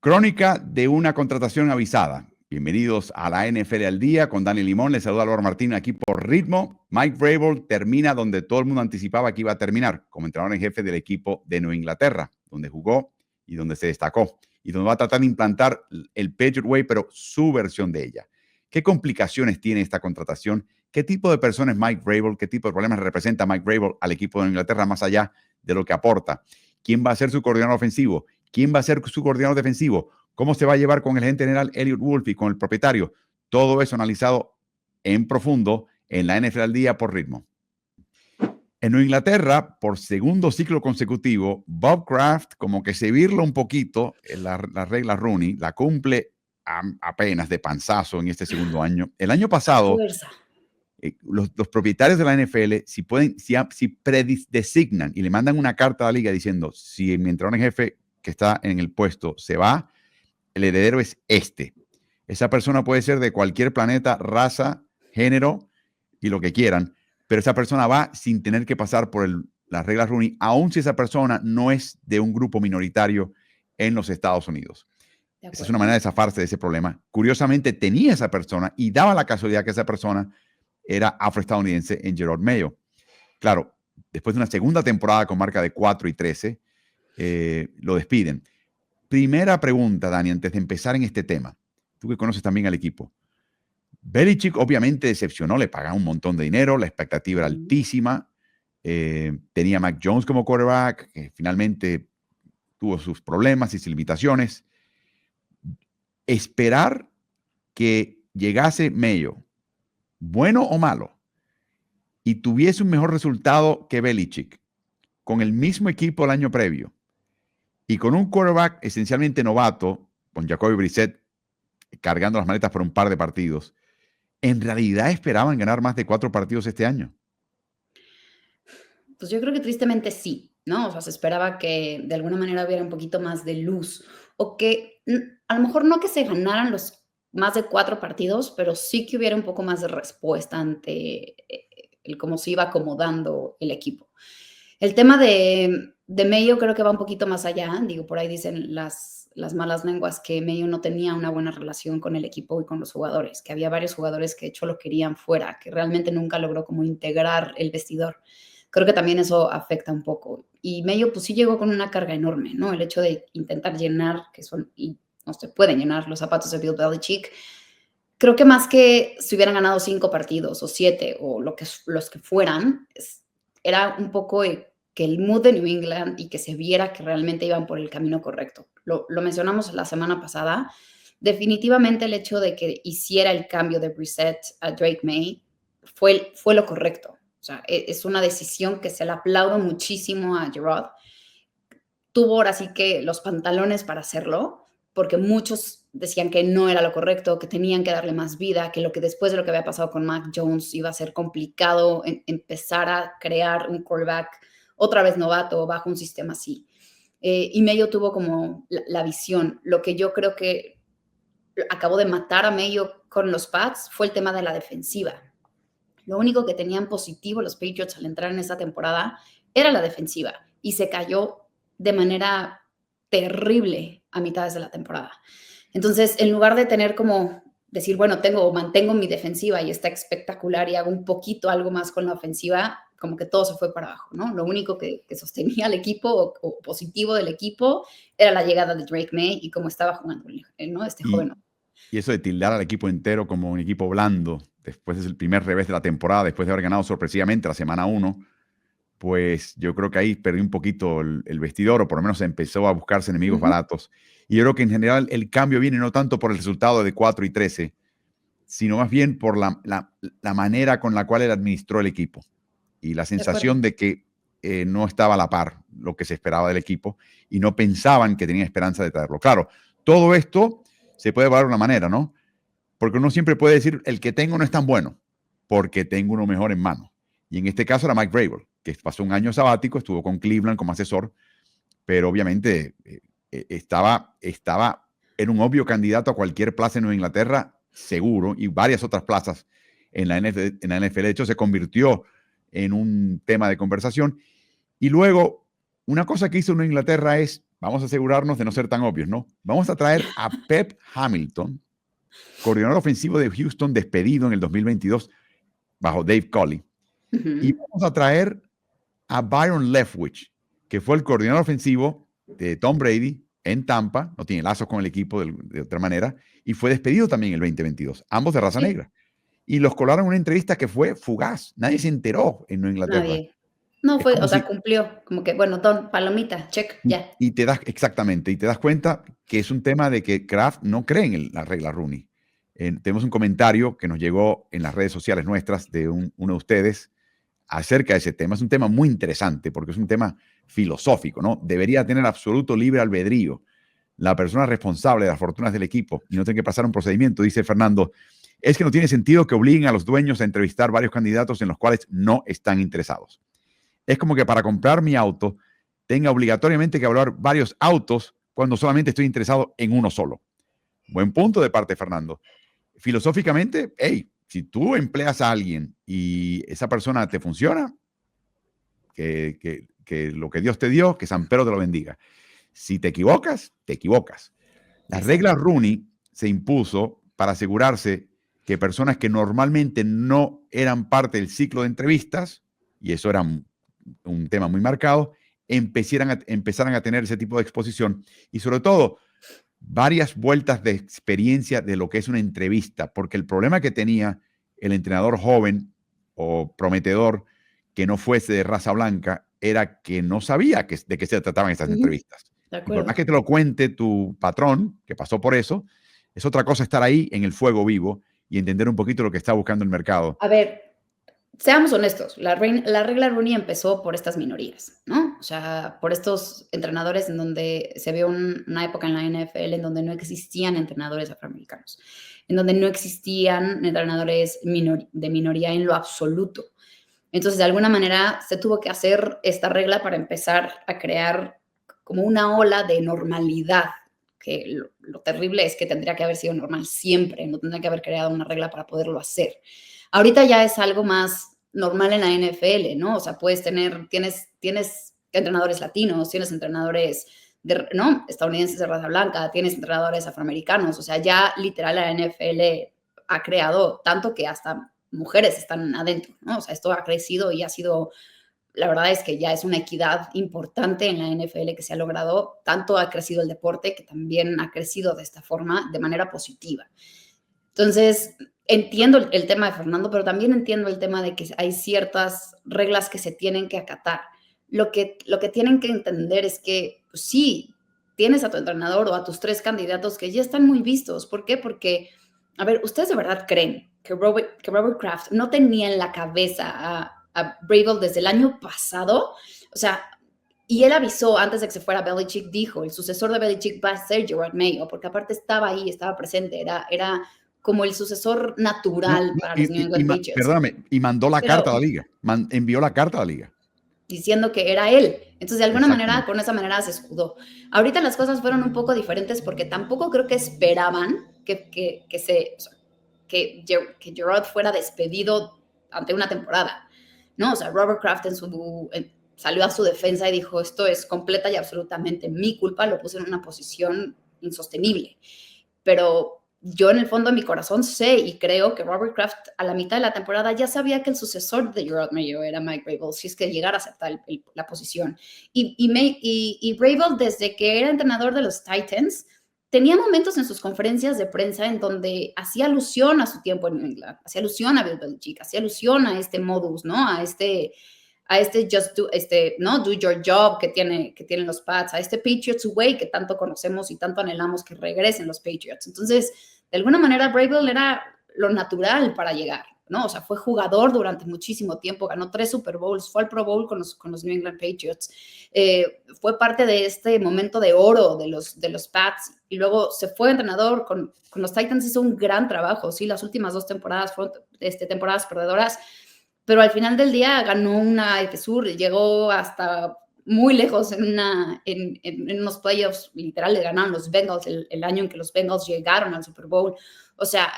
Crónica de una contratación avisada. Bienvenidos a la NFL al día con Dani Limón. Les saluda Álvaro Martín aquí por Ritmo. Mike Vrabel termina donde todo el mundo anticipaba que iba a terminar, como entrenador en jefe del equipo de Nueva Inglaterra, donde jugó y donde se destacó, y donde va a tratar de implantar el Patriot Way, pero su versión de ella. ¿Qué complicaciones tiene esta contratación? ¿Qué tipo de persona es Mike Vrabel? ¿Qué tipo de problemas representa Mike Vrabel al equipo de Nueva Inglaterra más allá de lo que aporta? ¿Quién va a ser su coordinador ofensivo? ¿Quién va a ser su coordinador defensivo? ¿Cómo se va a llevar con el gerente general Elliot Wolfe y con el propietario? Todo eso analizado en profundo en la NFL al día por Ritmo. En Nueva Inglaterra, por segundo ciclo consecutivo, Bob Kraft como que se virla un poquito en la regla Rooney, la cumple apenas de panzazo en este segundo año. El año pasado, los propietarios de la NFL, si predesignan y le mandan una carta a la liga diciendo, si mi entrenador en jefe que está en el puesto se va, el heredero es este. Esa persona puede ser de cualquier planeta, raza, género y lo que quieran, pero esa persona va sin tener que pasar por las reglas Rooney, aun si esa persona no es de un grupo minoritario en los Estados Unidos. Esa es una manera de zafarse de ese problema. Curiosamente, tenía esa persona y daba la casualidad que esa persona era afroestadounidense en Gerard Mayo. Claro, después de una segunda temporada con marca de 4-13, lo despiden. Primera pregunta, Dani, antes de empezar en este tema. Tú que conoces también al equipo. Belichick obviamente decepcionó, le pagaron un montón de dinero, la expectativa era altísima. Tenía a Mac Jones como quarterback, que finalmente tuvo sus problemas y sus limitaciones. Esperar que llegase Mayo, bueno o malo, y tuviese un mejor resultado que Belichick, con el mismo equipo el año previo, y con un quarterback esencialmente novato, con Jacoby Brissett cargando las maletas por un par de partidos, ¿en realidad esperaban ganar más de 4 partidos este año? Pues yo creo que tristemente sí, ¿no? O sea, se esperaba que de alguna manera hubiera un poquito más de luz o que a lo mejor no que se ganaran los más de 4 partidos, pero sí que hubiera un poco más de respuesta ante el cómo se iba acomodando el equipo. El tema de Mayo creo que va un poquito más allá. Digo, por ahí dicen las malas lenguas que Mayo no tenía una buena relación con el equipo y con los jugadores, que había varios jugadores que de hecho lo querían fuera, que realmente nunca logró como integrar el vestidor. Creo que también eso afecta un poco. Y Mayo pues sí llegó con una carga enorme, ¿no? El hecho de intentar llenar, que son, y no se pueden llenar los zapatos de Bill Belichick. Creo que más que si hubieran ganado 5 partidos o 7 o los que fueran, era un poco que el mood de New England y que se viera que realmente iban por el camino correcto. Lo mencionamos la semana pasada. Definitivamente el hecho de que hiciera el cambio de Brissett a Drake May fue lo correcto. O sea, es una decisión que se le aplaudo muchísimo a Gerard. Tuvo ahora sí que los pantalones para hacerlo, porque muchos decían que no era lo correcto, que tenían que darle más vida, que después de lo que había pasado con Mac Jones iba a ser complicado empezar a crear un quarterback otra vez novato bajo un sistema así. Y Mayo tuvo como la visión. Lo que yo creo que acabó de matar a Mayo con los Pats fue el tema de la defensiva. Lo único que tenían positivo los Patriots al entrar en esta temporada era la defensiva y se cayó de manera terrible a mitades de la temporada. Entonces, en lugar de tener como decir, bueno, mantengo mi defensiva y está espectacular y hago un poquito algo más con la ofensiva, como que todo se fue para abajo, ¿no? Lo único que sostenía al equipo o positivo del equipo era la llegada de Drake May y cómo estaba jugando, ¿no? Este joven. Y eso de tildar al equipo entero como un equipo blando, después es el primer revés de la temporada, después de haber ganado sorpresivamente la semana 1, pues yo creo que ahí perdió un poquito el vestidor, o por lo menos empezó a buscarse enemigos baratos. Y yo creo que en general el cambio viene no tanto por el resultado de 4-13, sino más bien por la manera con la cual él administró el equipo y la sensación de que no estaba a la par lo que se esperaba del equipo y no pensaban que tenían esperanza de traerlo. Claro, todo esto se puede evaluar de una manera, ¿no? Porque uno siempre puede decir, el que tengo no es tan bueno, porque tengo uno mejor en mano. Y en este caso era Mike Vrabel, que pasó un año sabático, estuvo con Cleveland como asesor, pero obviamente estaba en un obvio candidato a cualquier plaza en Nueva Inglaterra, seguro, y varias otras plazas en la NFL. De hecho, se convirtió en un tema de conversación. Y luego, una cosa que hizo Nueva Inglaterra es vamos a asegurarnos de no ser tan obvios, ¿no? Vamos a traer a Pep Hamilton, coordinador ofensivo de Houston, despedido en el 2022 bajo Dave Culley. Y vamos a traer a Byron Leftwich, que fue el coordinador ofensivo de Tom Brady en Tampa, no tiene lazos con el equipo de otra manera, y fue despedido también en el 2022, ambos de raza negra. Y los colaron en una entrevista que fue fugaz, nadie se enteró en Nueva Inglaterra. Nadie. No fue, o sea, cumplió, como que, bueno, palomita, check, ya. Y te das, exactamente, y te das cuenta que es un tema de que Kraft no cree en la regla Rooney. Tenemos un comentario que nos llegó en las redes sociales nuestras de uno de ustedes acerca de ese tema. Es un tema muy interesante porque es un tema filosófico, ¿no? Debería tener absoluto libre albedrío la persona responsable de las fortunas del equipo y no tiene que pasar un procedimiento, dice Fernando. Es que no tiene sentido que obliguen a los dueños a entrevistar varios candidatos en los cuales no están interesados. Es como que para comprar mi auto tenga obligatoriamente que evaluar varios autos cuando solamente estoy interesado en uno solo. Buen punto de parte de Fernando. Filosóficamente, hey, si tú empleas a alguien y esa persona te funciona, que lo que Dios te dio, que San Pedro te lo bendiga. Si te equivocas, te equivocas. La regla Rooney se impuso para asegurarse que personas que normalmente no eran parte del ciclo de entrevistas, y eso era un tema muy marcado, empezaran a tener ese tipo de exposición y sobre todo varias vueltas de experiencia de lo que es una entrevista, porque el problema que tenía el entrenador joven o prometedor que no fuese de raza blanca era que no sabía de qué se trataban estas entrevistas. Y por más que te lo cuente tu patrón, que pasó por eso, es otra cosa estar ahí en el fuego vivo y entender un poquito lo que está buscando el mercado. A ver, seamos honestos, la regla Rooney empezó por estas minorías, ¿no? O sea, por estos entrenadores en donde se vio una época en la NFL en donde no existían entrenadores afroamericanos, en donde no existían entrenadores de minoría en lo absoluto. Entonces, de alguna manera, se tuvo que hacer esta regla para empezar a crear como una ola de normalidad, que lo terrible es que tendría que haber sido normal siempre, no tendría que haber creado una regla para poderlo hacer. Ahorita ya es algo más normal en la NFL, ¿no? O sea, tienes entrenadores latinos, tienes entrenadores ¿no? estadounidenses de raza blanca, tienes entrenadores afroamericanos, o sea, ya literal la NFL ha creado tanto que hasta mujeres están adentro, ¿no? O sea, esto ha crecido y ha sido, la verdad es que ya es una equidad importante en la NFL que se ha logrado, tanto ha crecido el deporte que también ha crecido de esta forma, de manera positiva. Entonces, entiendo el tema de Fernando, pero también entiendo el tema de que hay ciertas reglas que se tienen que acatar. Lo que tienen que entender es que, pues, sí, tienes a tu entrenador o a tus 3 candidatos que ya están muy vistos. ¿Por qué? Porque, a ver, ¿ustedes de verdad creen que Robert Kraft no tenía en la cabeza a Vrabel desde el año pasado? O sea, y él avisó antes de que se fuera Belichick, dijo, el sucesor de Belichick va a ser Gerard Mayo, porque aparte estaba ahí, estaba presente, era como el sucesor natural para los New England Patriots. Perdóname, y mandó la carta a la liga, envió la carta a la liga. Diciendo que era él. Entonces, de alguna manera, con esa manera se escudó. Ahorita las cosas fueron un poco diferentes porque tampoco creo que esperaban que Gerard fuera despedido ante una temporada, ¿no? O sea, Robert Kraft salió a su defensa y dijo, esto es completa y absolutamente mi culpa, lo puse en una posición insostenible. Pero yo en el fondo de mi corazón sé y creo que Robert Kraft a la mitad de la temporada ya sabía que el sucesor de Gerard Mayo era Mike Vrabel, si es que llegara a aceptar la posición. Y Vrabel, desde que era entrenador de los Titans, tenía momentos en sus conferencias de prensa en donde hacía alusión a su tiempo en New England, hacía alusión a Bill Belichick, hacía alusión a este modus, ¿no? A este ¿no? Do your job que tienen los Pats, a este Patriots way que tanto conocemos y tanto anhelamos que regresen los Patriots. Entonces, de alguna manera, Vrabel era lo natural para llegar, ¿no? O sea, fue jugador durante muchísimo tiempo, ganó 3 Super Bowls, fue al Pro Bowl con los New England Patriots, fue parte de este momento de oro de los Pats y luego se fue entrenador con los Titans, hizo un gran trabajo, sí, las últimas 2 temporadas fueron temporadas perdedoras, pero al final del día ganó una AFC Sur, llegó hasta muy lejos en unos playoffs, literal, le ganaron los Bengals el año en que los Bengals llegaron al Super Bowl. O sea,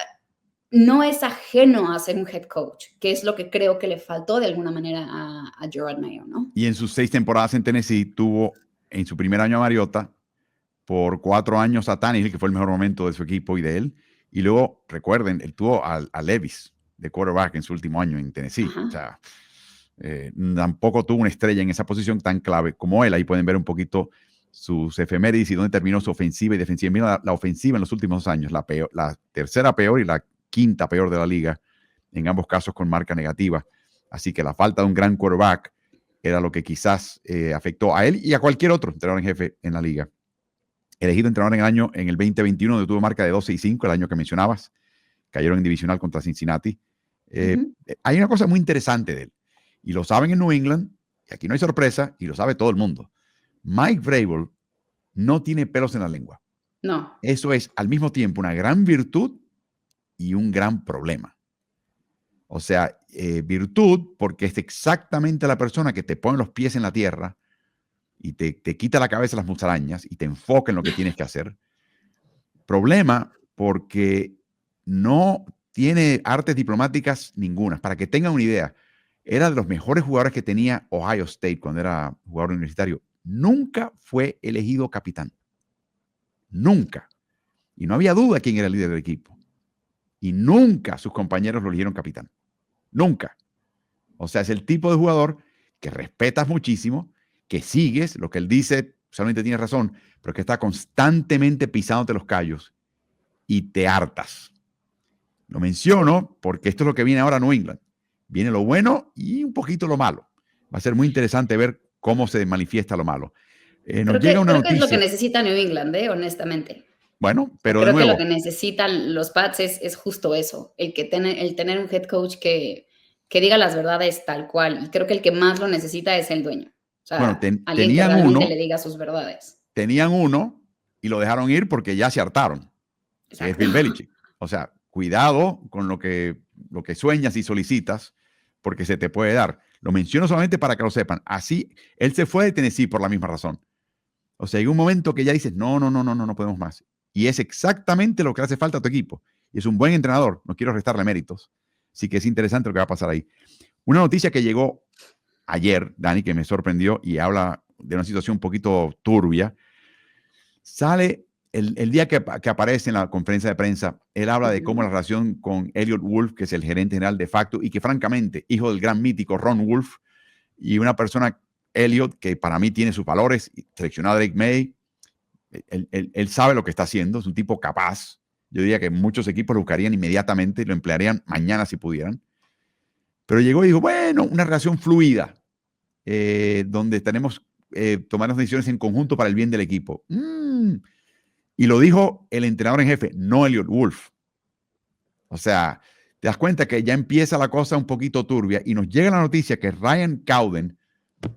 no es ajeno a ser un head coach, que es lo que creo que le faltó de alguna manera a Gerard Mayo, ¿no? Y en sus 6 temporadas en Tennessee tuvo en su primer año a Mariota, por 4 años a Tannehill, que fue el mejor momento de su equipo y de él, y luego, recuerden, él tuvo a Levis de quarterback en su último año en Tennessee. Ajá. O sea, tampoco tuvo una estrella en esa posición tan clave como él. Ahí pueden ver un poquito sus efemérides y dónde terminó su ofensiva y defensiva. Mira la ofensiva en los últimos años, la tercera peor y la quinta peor de la liga, en ambos casos con marca negativa. Así que la falta de un gran quarterback era lo que quizás afectó a él y a cualquier otro entrenador en jefe en la liga. Elegido entrenador en el 2021, donde tuvo marca de 12-5, el año que mencionabas. Cayeron en divisional contra Cincinnati. Hay una cosa muy interesante de él, y lo saben en New England, y aquí no hay sorpresa, y lo sabe todo el mundo. Mike Vrabel no tiene pelos en la lengua. No. Eso es al mismo tiempo una gran virtud y un gran problema. O sea, virtud porque es exactamente la persona que te pone los pies en la tierra y te quita la cabeza las musarañas y te enfoca en lo que tienes que hacer. Problema porque no tiene artes diplomáticas ninguna. Para que tengan una idea, era de los mejores jugadores que tenía Ohio State cuando era jugador universitario. Nunca fue elegido capitán. Nunca. Y no había duda quién era el líder del equipo. Y nunca sus compañeros lo eligieron capitán. Nunca. O sea, es el tipo de jugador que respetas muchísimo, que sigues, lo que él dice, solamente tiene razón, pero que está constantemente pisándote los callos y te hartas. Lo menciono porque esto es lo que viene ahora a New England. Viene lo bueno y un poquito lo malo. Va a ser muy interesante ver cómo se manifiesta lo malo. Nos llega una Creo que es lo que noticia. necesita New England, honestamente. Bueno, O sea, pero de creo que lo nuevo, que necesitan los Pats es justo eso, el tener un head coach que diga las verdades tal cual. Y creo que el que más lo necesita es el dueño. O bueno, sea, alguien que realmente le diga sus verdades. tenían uno y lo dejaron ir porque ya se hartaron, que es Exacto. Bill Belichick. O sea, cuidado con lo que sueñas y solicitas, porque se te puede dar. Lo menciono solamente para que lo sepan. Así, él se fue de Tennessee por la misma razón. O sea, hay un momento que ya dices, no podemos más. Y es exactamente lo que hace falta a tu equipo. Y es un buen entrenador, no quiero restarle méritos. Así que es interesante lo que va a pasar ahí. Una noticia que llegó ayer, Dani, que me sorprendió y habla de una situación un poquito turbia. Sale el día que aparece en la conferencia de prensa, él habla de cómo la relación con Elliot Wolf, que es el gerente general de facto, y que francamente, hijo del gran mítico Ron Wolf, y una persona, Elliot, que para mí tiene sus valores, seleccionado a Drake May, él sabe lo que está haciendo, es un tipo capaz. Yo diría que muchos equipos lo buscarían inmediatamente y lo emplearían mañana si pudieran. Pero llegó y dijo, bueno, una relación fluida, donde tenemos tomar las decisiones en conjunto para el bien del equipo. Y lo dijo el entrenador en jefe, no Elliot Wolf. O sea, te das cuenta que ya empieza la cosa un poquito turbia y nos llega la noticia que Ryan Cowden,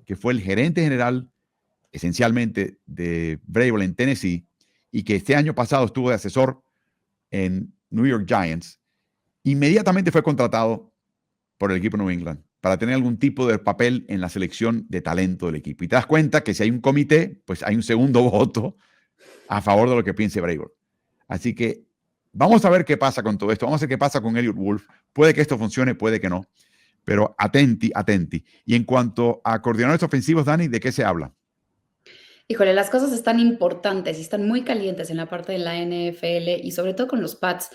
que fue el gerente general esencialmente de Vrabel en Tennessee y que este año pasado estuvo de asesor en New York Giants, inmediatamente fue contratado por el equipo de New England para tener algún tipo de papel en la selección de talento del equipo. Y te das cuenta que si hay un comité, pues hay un segundo voto a favor de lo que piense Vrabel. Así que vamos a ver qué pasa con todo esto. Vamos a ver qué pasa con Elliot Wolf. Puede que esto funcione, puede que no. Pero atenti. Y en cuanto a coordinadores ofensivos, Dani, ¿de qué se habla? Híjole, las cosas están importantes y están muy calientes en la parte de la NFL y sobre todo con los Pats.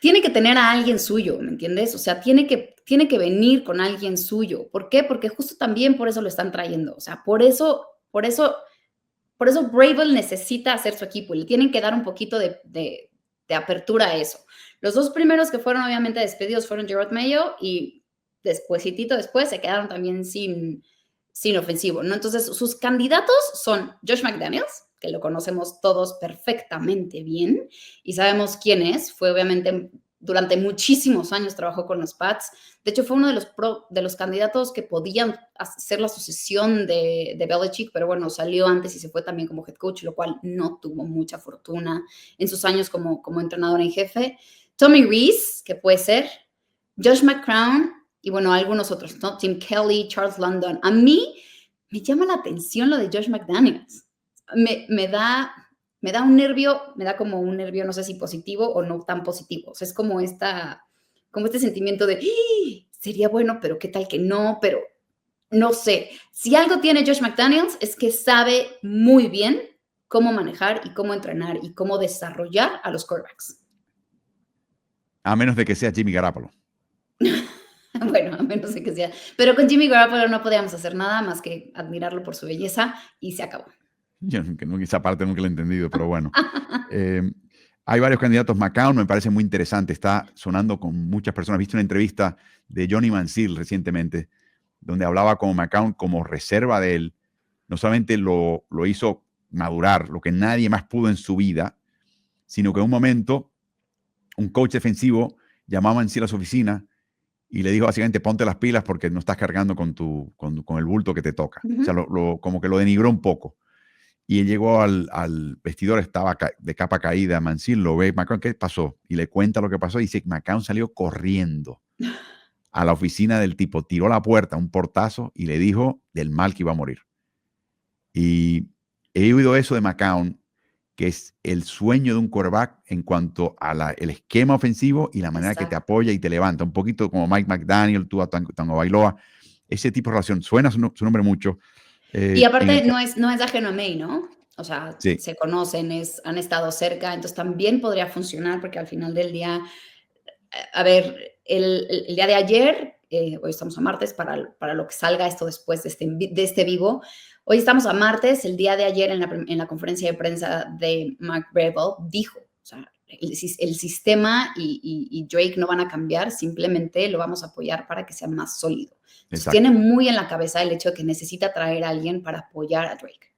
Tiene que tener a alguien suyo, ¿me entiendes? O sea, tiene que venir con alguien suyo. ¿Por qué? Porque justo también por eso lo están trayendo. O sea, por eso Vrabel necesita hacer su equipo y le tienen que dar un poquito de apertura a eso. Los dos primeros que fueron obviamente despedidos fueron Gerard Mayo y después se quedaron también sin ofensivo, ¿no? Entonces, sus candidatos son Josh McDaniels, que lo conocemos todos perfectamente bien y sabemos quién es. Fue obviamente durante muchísimos años trabajó con los Pats. De hecho, fue uno de los candidatos que podían hacer la sucesión de Belichick, pero bueno, salió antes y se fue también como head coach, lo cual no tuvo mucha fortuna en sus años como entrenador en jefe. Tommy Rees, que puede ser, Josh McCown y bueno, algunos otros, ¿no? Tim Kelly, Charles London. A mí me llama la atención lo de Josh McDaniels. Me da un nervio, como un nervio, no sé si positivo o no tan positivo. O sea, es como este sentimiento de, sería bueno, pero qué tal que no, pero no sé. Si algo tiene Josh McDaniels es que sabe muy bien cómo manejar y cómo entrenar y cómo desarrollar a los quarterbacks. A menos de que sea Jimmy Garoppolo. Bueno, a menos de que sea. Pero con Jimmy Garoppolo no podíamos hacer nada más que admirarlo por su belleza y se acabó. Yo esa parte nunca la he entendido, pero bueno. Hay varios candidatos. McCown me parece muy interesante. Está sonando con muchas personas. Viste una entrevista de Johnny Manziel recientemente, donde hablaba con McCown como reserva de él. No solamente lo hizo madurar, lo que nadie más pudo en su vida, sino que en un momento un coach defensivo llamaba a Manziel a su oficina y le dijo básicamente, ponte las pilas porque no estás cargando con el bulto que te toca. O sea, como que lo denigró un poco. Y él llegó al vestidor, estaba de capa caída, Manziel lo ve, McCown, ¿qué pasó? Y le cuenta lo que pasó y dice, McCown salió corriendo a la oficina del tipo, tiró la puerta, un portazo, y le dijo del mal que iba a morir. Y he oído eso de McCown, que es el sueño de un quarterback en cuanto a el esquema ofensivo y la manera que te apoya y te levanta. Un poquito como Mike McDaniel, Tua Tagovailoa, ese tipo de relación. Suena su nombre mucho. Y aparte no es ajeno a May, ¿no? O sea, sí. Se conocen, han estado cerca, entonces también podría funcionar porque al final del día, a ver, el día de ayer, hoy estamos a martes, para lo que salga esto después de este vivo, hoy estamos a martes, el día de ayer en la conferencia de prensa de Mark Vrabel dijo, o sea, el sistema y Drake no van a cambiar, simplemente lo vamos a apoyar para que sea más sólido. Entonces, tiene muy en la cabeza el hecho de que necesita traer a alguien para apoyar a Drake.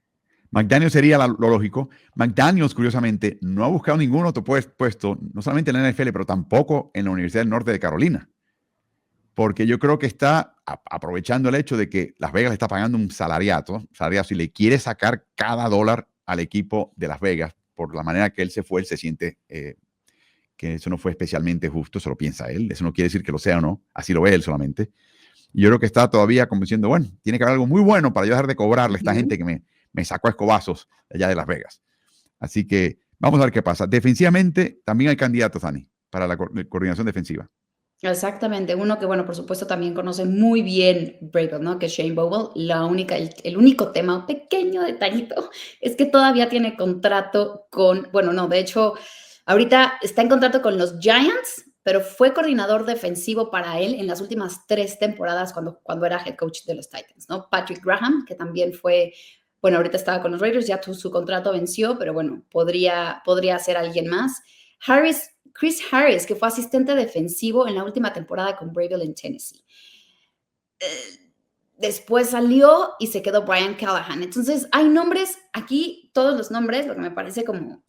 McDaniels sería lo lógico. McDaniels, curiosamente, no ha buscado ningún otro puesto, no solamente en la NFL, pero tampoco en la Universidad del Norte de Carolina. Porque yo creo que está aprovechando el hecho de que Las Vegas le está pagando un salariazo y le quiere sacar cada dólar al equipo de Las Vegas. Por la manera que él se fue, él se siente que eso no fue especialmente justo, eso lo piensa él. Eso no quiere decir que lo sea o no, así lo ve él solamente. Y yo creo que está todavía como diciendo, bueno, tiene que haber algo muy bueno para yo dejar de cobrarle a esta gente que me sacó a escobazos allá de Las Vegas. Así que vamos a ver qué pasa. Defensivamente también hay candidatos, Dani, para la coordinación defensiva. Exactamente, uno que, bueno, por supuesto también conoce muy bien Vrabel, ¿no? Que es Shane Bogle. El único tema, un pequeño detallito, es que todavía tiene contrato de hecho, ahorita está en contrato con los Giants, pero fue coordinador defensivo para él en las últimas 3 temporadas cuando era head coach de los Titans, ¿no? Patrick Graham, que también fue, bueno, ahorita estaba con los Raiders, ya su contrato venció, pero bueno, podría ser alguien más. Chris Harris, que fue asistente defensivo en la última temporada con Vrabel en Tennessee. Después salió y se quedó Brian Callahan. Entonces, hay nombres aquí, todos los nombres, lo que me parece como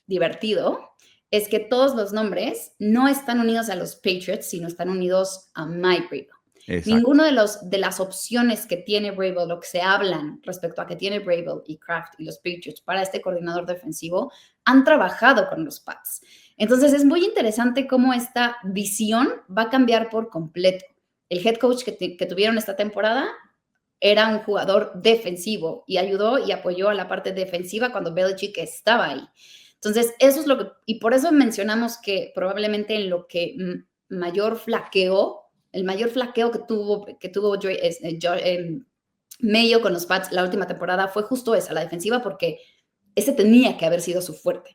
divertido es que todos los nombres no están unidos a los Patriots, sino están unidos a Mike Vrabel. Exacto. Ninguno de las opciones que tiene Vrabel, lo que se hablan respecto a que tiene Vrabel y Kraft y los Patriots para este coordinador defensivo, han trabajado con los Pats. Entonces es muy interesante cómo esta visión va a cambiar por completo. El head coach que tuvieron esta temporada era un jugador defensivo y ayudó y apoyó a la parte defensiva cuando Belichick estaba ahí. Entonces eso es lo que, y por eso mencionamos que probablemente en lo que el mayor flaqueo que tuvo Mayo con los Pats la última temporada fue justo esa, la defensiva, porque ese tenía que haber sido su fuerte.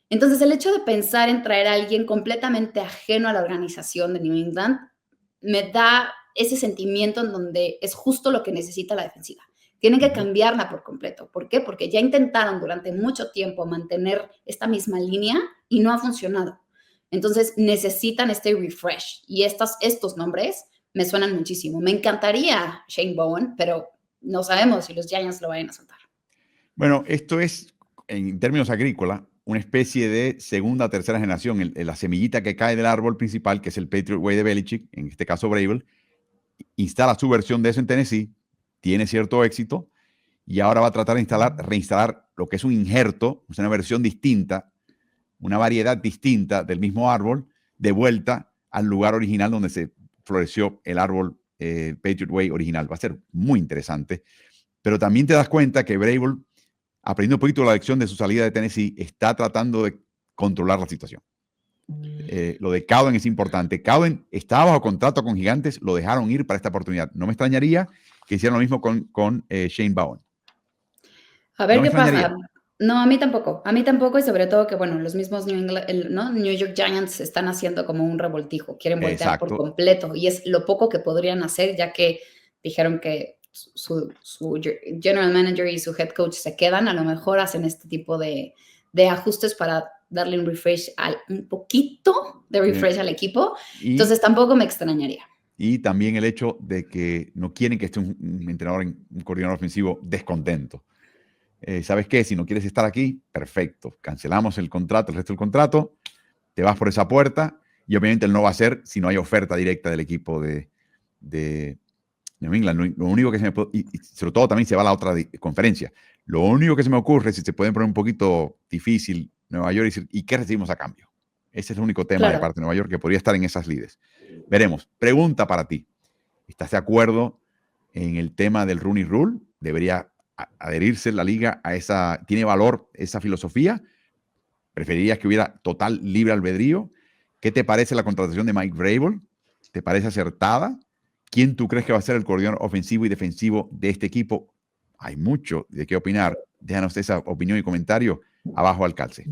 Entonces, el hecho de pensar en traer a alguien completamente ajeno a la organización de New England me da ese sentimiento en donde es justo lo que necesita la defensiva. Tienen que cambiarla por completo. ¿Por qué? Porque ya intentaron durante mucho tiempo mantener esta misma línea y no ha funcionado. Entonces, necesitan este refresh. Y estos nombres me suenan muchísimo. Me encantaría Shane Bowen, pero no sabemos si los Giants lo vayan a soltar. Bueno, esto es, en términos agrícolas, una especie de segunda o tercera generación, la semillita que cae del árbol principal, que es el Patriot Way de Belichick, en este caso Vrabel, instala su versión de eso en Tennessee, tiene cierto éxito, y ahora va a tratar de reinstalar lo que es un injerto, una versión distinta, una variedad distinta del mismo árbol, de vuelta al lugar original donde se floreció el árbol Patriot Way original. Va a ser muy interesante, pero también te das cuenta que Vrabel, aprendiendo un poquito la lección de su salida de Tennessee, está tratando de controlar la situación. Lo de Cowden es importante. Cowden estaba bajo contrato con Gigantes, lo dejaron ir para esta oportunidad. No me extrañaría que hicieran lo mismo con Shane Bowen. A ver No me qué pasa. extrañaría. No, a mí tampoco, y sobre todo que, bueno, los mismos New York Giants están haciendo como un revoltijo, quieren voltear por Exacto. completo, y es lo poco que podrían hacer, ya que dijeron que su general manager y su head coach se quedan, a lo mejor hacen este tipo de ajustes para darle un poquito de refresh al equipo, entonces tampoco me extrañaría. Y también el hecho de que no quieren que esté un entrenador, un coordinador ofensivo descontento. ¿Sabes qué? Si no quieres estar aquí, perfecto. Cancelamos el contrato, el resto del contrato, te vas por esa puerta y obviamente él no va a ser si no hay oferta directa del equipo de New England. Lo único que se me puede, y sobre todo también se va a la otra conferencia. Lo único que se me ocurre es si se pueden poner un poquito difícil Nueva York y decir, ¿y qué recibimos a cambio? Ese es el único tema de parte de Nueva York que podría estar en esas lides. Veremos. Pregunta para ti. ¿Estás de acuerdo en el tema del Rooney Rule? ¿Debería adherirse la liga a esa? ¿Tiene valor esa filosofía? ¿Preferirías que hubiera total libre albedrío? ¿Qué te parece la contratación de Mike Vrabel? ¿Te parece acertada? ¿Quién tú crees que va a ser el coordinador ofensivo y defensivo de este equipo? Hay mucho de qué opinar. Déjanos esa opinión y comentario abajo al calce.